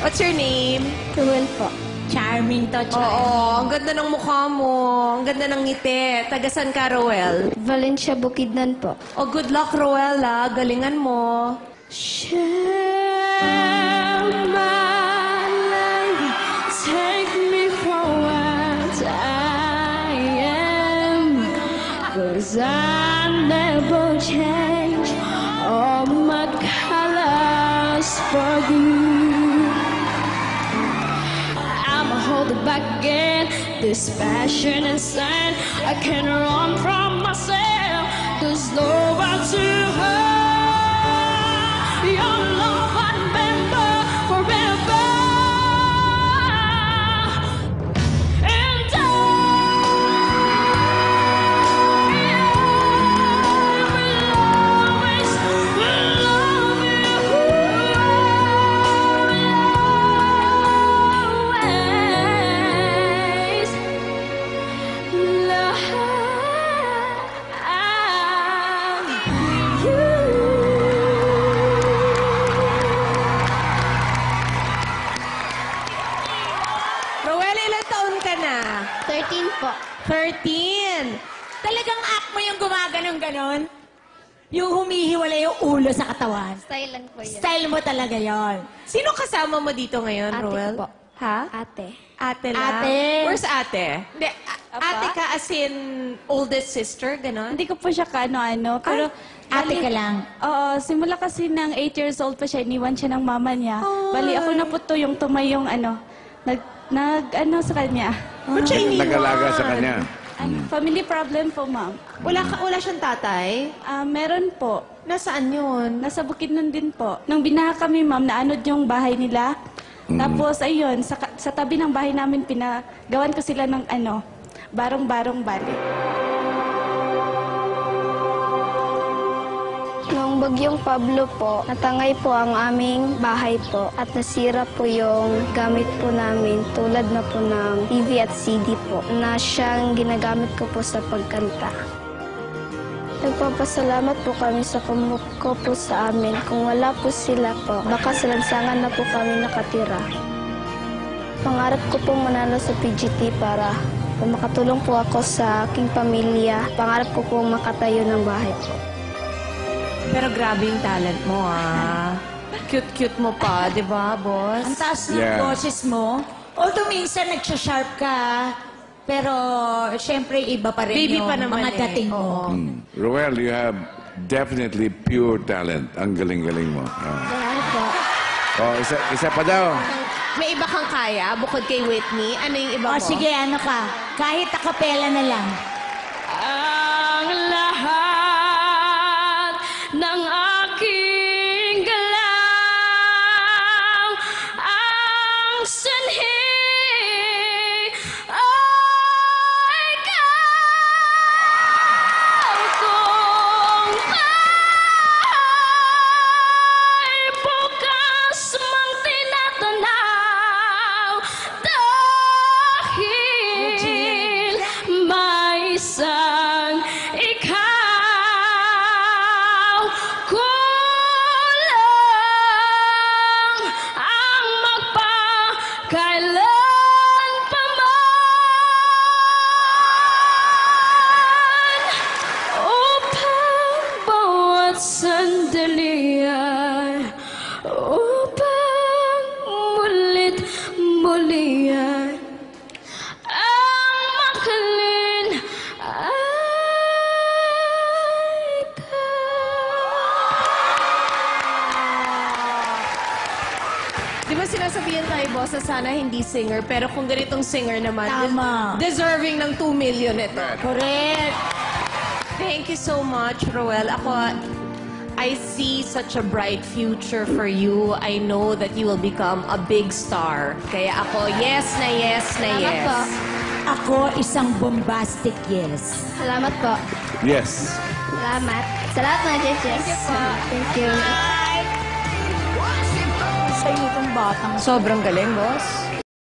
What's your name? Ruel po. Charming to, charming. Oo, ang ganda ng mukha mo. Ang ganda ng ngiti. Tagasan ka, Roel? Valencia Bukidnon po. Oh, good luck, Roel, ah. Galingan mo. Share my life, take me for what I am, 'cause I never change all my colors for you. I'ma hold it back again, this passion inside, I can't run from myself, 'cause no one to hurt. Your love I remember forever. And I will always love you. Always love you. Roel, ilang taon ka na? 13 po. 13. Talagang act mo yung gumaganon-ganon? Yung humihiwala yung ulo sa katawan? Style lang po yan. Style mo talaga yon. Sino kasama mo dito ngayon, Ate Roel? ko po. Ha? Ate. Ate lang? Ate. Where's ate? Hindi, ate ka as in oldest sister, ganon? Hindi ko po siya kaano-ano, pero... Ate ka lang. Oo, simula kasi ng 8 years old pa siya, iniwan siya ng mama niya. Ay. Bali, ako na po to yung tumayong ano sa kanya. Ba't siya iniwan? Nag-alaga sa kanya. Family problem po, ma'am. Wala siyang tatay? Meron po. Nasaan yun? Nasa Bukidnon din po. Nung binaha kami, ma'am, naanod yung bahay nila. Tapos, ayun, sa tabi ng bahay namin, pinagawan ko sila ng barong-barong bali. Noong bagyong Pablo po, natangay po ang aming bahay po at nasira po yung gamit po namin tulad na po ng TV at CD po na siyang ginagamit ko po sa pagkanta. Nagpapasalamat po kami sa kamuko po sa amin. Kung wala po sila po, baka sa lansangan na po kami nakatira. Pangarap ko pong manalo sa PGT para makatulong po ako sa aking pamilya. Pangarap ko pong makatayo ng bahay po. Pero grabe yung talent mo, ah. Cute-cute mo pa, di ba, boss? Ang taas ng Yeah. boses mo. Although minsan nagsha-sharp ka, pero syempre iba pa rin Baby yung pa naman mga eh. dating mo. Roel, you have definitely pure talent. Ang galing-galing mo. Salamat po. Isa pa daw. May iba kang kaya, bukod kay Whitney. Ano yung iba O mo? sige, ano ka? Kahit akapela na lang. Ang lahat ng aking galaw, ang sanhi ay ikaw. Kung ay bukas mang tinatanaw, dahil may isang ikaw. Kulang ang magpakailan pa man upang bawat sandali ay upang mulit-muli ay ang mahalin ay Di ba sinasabihan tayo, boss, na sana hindi singer, pero kung ganitong singer naman, Tama. deserving ng 2 million ito. Correct. Thank you so much, Roel. I see such a bright future for you. I know that you will become a big star. Kaya ako, yes na yes na Salamat yes. po. Ako isang bombastic yes. Salamat po. Yes. Salamat. Salamat mga Jess. Thank you. Sa'yo itong batang Sobrang galing, boss.